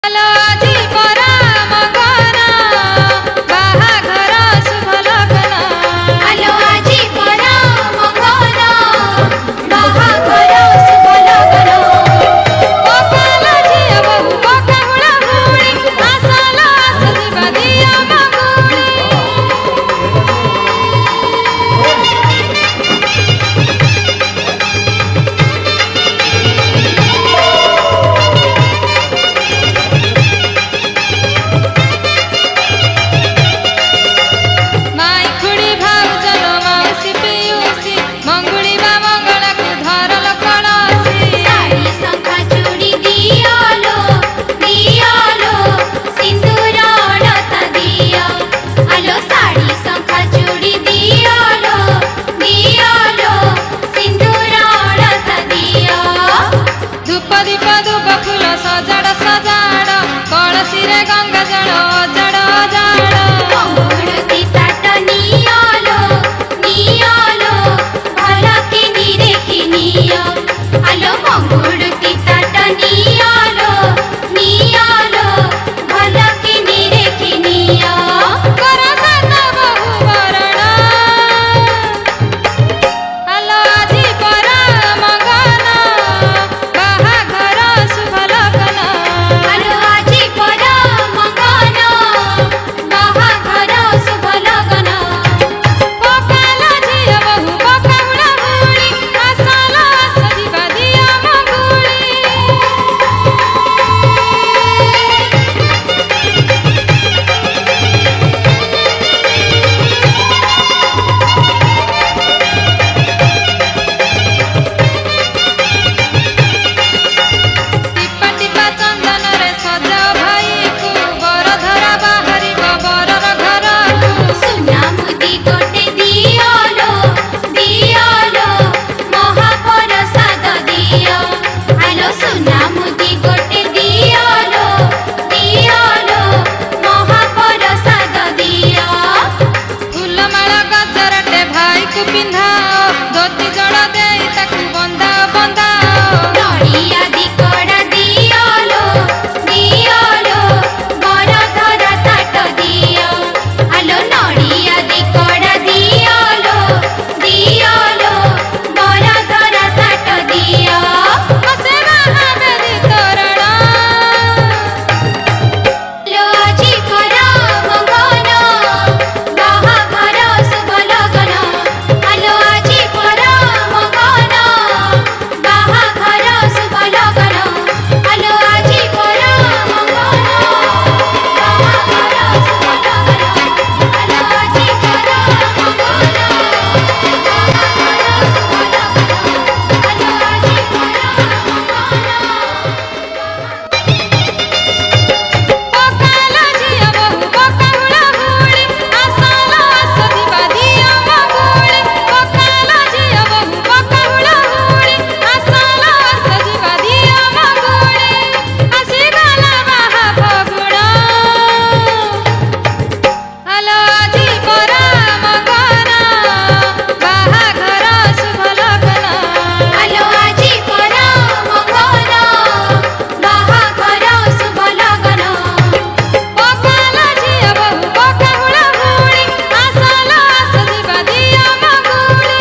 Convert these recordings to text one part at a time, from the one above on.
ଆଲୋ ଆଜି ପରାମ ଗଣ ବାହାଘର ଶୁଭ ଲଗ୍ନ। ଆଲୋ ଆଜି ପରାମ ଗଣ ବାହାଘର ଶୁଭ ଲଗ୍ନ। ପକାଲ ଝିଅ ବୋହୂ ପକା ହୁଳା ହୁଳି ଆସଲ ଆସ ଯିବା ଦିଅ ମଙ୍ଗୁଳି। ମାଇ ଖୁଡ଼ି ଭାଉଜ ଲୋ ମାଉସୀ ପିଉସୀ ମଙ୍ଗୁଳି ବା ମଙ୍ଗଳାକୁ ଧରଲ କଳସି। ଶାଢ଼ୀ ଶଙ୍ଖା ଚୁଡ଼ି ଦିଅଲୋ ଦିଅଲୋ ସିନ୍ଦୁର ଅଳତା ଦିଅ। ଆଲୋ ଶାଢ଼ୀ ଶଙ୍ଖା ଚୁଡ଼ି ଦିଅଲୋ ଦିଅଲୋ ସିନ୍ଦୁର ଅଳତା ଦିଅ। ଧୂପ ଦୀପ ଧୂପ ଫୁଲ ସଜାଡ଼ ସଜାଡ଼ କଳସିରେ ଗଙ୍ଗା ଜଳ ଅଜାଡ଼ ଅଜାଡ଼। ମଙ୍ଗୁଳୁତି ତାଟ ନିଅଲୋ ନିଅଲୋ ଭଲ କିନି ଦେଖି ନିଅ। ଆଲୋ ମଙ୍ଗୁଳୁତି ତାଟ ନିଅଲୋ ନିଅଲୋ ଭଲ କିନି ଦେଖି ନିଅ। କର ସାତ ବହୁ ବରଣ ଆଲୋ ଆଜି ପରାମ ଗଣ ବାହାଘର ଶୁଭ ଲଗ୍ନ। ଆଲୋ ଆଜି ପରାମ ଗଣ ବାହାଘର ଶୁଭ ଲଗ୍ନ। ପକାଲ ଝିଅ ବୋହୂ ପକା ହୁଳା ହୁଳି ଆସଲ ଆସ ଯିବା ଦିଅ ମଙ୍ଗୁଳି। ଟିପା ଟିପା ଚନ୍ଦନରେ ସଜାଅ ଭାଇକୁ ବରଧରା ବାହାରିବ ବରର ଘରକୁ। ସୁନା ମୁଦି ଗୋଟେ ଦିଅଲୋ ଦିଅଲୋ ମହାପ୍ରସାଦ ଦିଅ। ଆଲୋ ସୁନା ମୁଦି ଗୋଟେ ଦିଅଲୋ ଦିଅଲୋ ମହାପ୍ରସାଦ ଦିଅ। ଫୁଲମାଳ ଗଜରଟେ ଭାଇକୁ ପିନ୍ଧାଅ ଧୋତି ଜଳ ଦେଇ ତାକୁ ବନ୍ଧାଅ ବନ୍ଧାଅ। ନଡ଼ିଆ ଦିକଡ଼ା ଦିଅଲୋ ଦିଅଲୋ ବରଧରା ତାଟ ଦିଅ। ଆଲୋ ନଡ଼ିଆ ଦିକଡ଼ା ଦିଅଲୋ ଦିଅଲୋ ବରଧରା ତାଟ ଦିଅ। ବସେ ମହାବେଦୀ ତୋରଣ ଆଲୋ ଆଜି ପରାମ ଗଣ ବାହାଘର ଶୁଭ ଲଗ୍ନ। ଆଲୋ ଆଜି ପରାମ ଗଣ ବାହାଘର ଶୁଭ ଲଗ୍ନ। ଆଲୋ ଆଜି ପରାମ ଗଣ ବାହାଘର ଶୁଭ ଲଗ୍ନ। ଆଲୋ ଆଜି ପରାମ ଗଣ ବାହାଘର ଶୁଭ ଲଗ୍ନ। ଆଲୋ ଆଜି ପକାଲ ଝିଅ ବୋହୂ ପକା ହୁଳା ହୁଳି ଆସଲ ଆସ ଯିବା ଦିଅ ମଙ୍ଗୁଳି। ପକାଲ ଝିଅ ବୋହୂ ପକା ହୁଳା ହୁଳି ଆସଲ ଆସ ଯିବା ଦିଅ ମଙ୍ଗୁଳି। ଆସିଗଲା ବାହା ଫଗୁଣ ଆଲୋ ଆଜି ପରାମ ଗଣ ବାହାଘର ଶୁଭ ଲଗ୍ନ। ଆଲୋ ଆଜି ପରାମ ଗଣ ବାହାଘର ଶୁଭ ଲଗ୍ନ। ପକାଲ ଝିଅ ବୋହୂ ପକା ହୁଳା ହୁଳି ଆସଲ ଆସ ଯିବା ଦିଅ ମଙ୍ଗୁଳି।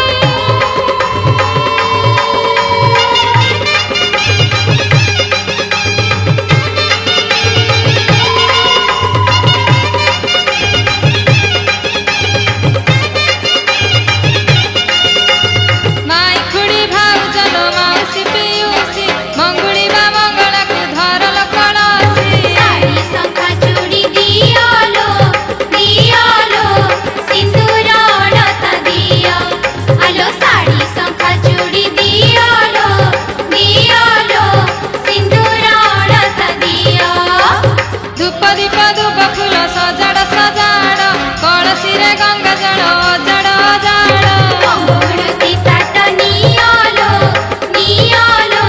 ମାଇ ଖୁଡ଼ି ଭାଉଜ ଲୋ ମାଉସୀ ପିଉସୀ ମଙ୍ଗୁଳି ବା ମଙ୍ଗଳାକୁ ଧରଲ କଳସି। ଶାଢ଼ୀ ଶଙ୍ଖା ଚୁଡ଼ି ଦିଅଲୋ ଦିଅଲୋ ସିନ୍ଦୁର ଅଳତା ଦିଅ। ଆଲୋ ଶାଢ଼ୀ ଶଙ୍ଖା ଚୁଡ଼ି ଦିଅଲୋ ଦିଅଲୋ ସିନ୍ଦୁର ଅଳତା ଦିଅ। ଧୂପ ଦୀପ ଧୂପ ଫୁଲ ସଜାଡ଼ ସଜାଡ଼ କଳସିରେ ଗଙ୍ଗା ଜଳ ଅଜାଡ଼ ଅଜାଡ଼। ମଙ୍ଗୁଳୁତି ତାଟ ନିଅଲୋ ନିଅଲୋ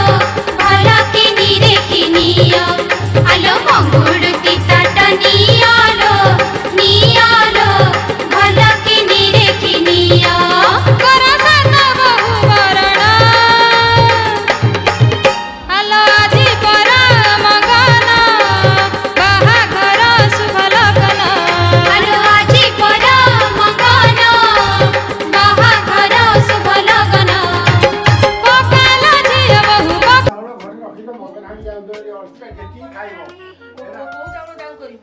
ଭଲ କିନି ଦେଖି ନିଅ। ଆଲୋ ମଙ୍ଗୁଳୁତି ତାଟ ନିଅଲୋ ନିଅଲୋ ଭଲ କିନି ଦେଖି ନିଅ। କର ସାତ ବହୁ ବରଣ ଆଲୋ ଆଜି ପରାମ ଗଣ ଖାଇ ଯାଉ ଅଳ୍ପ କେତିକି ଖାଇବ କୋଉ ଚାଉଳ ଯାଉ କରିବି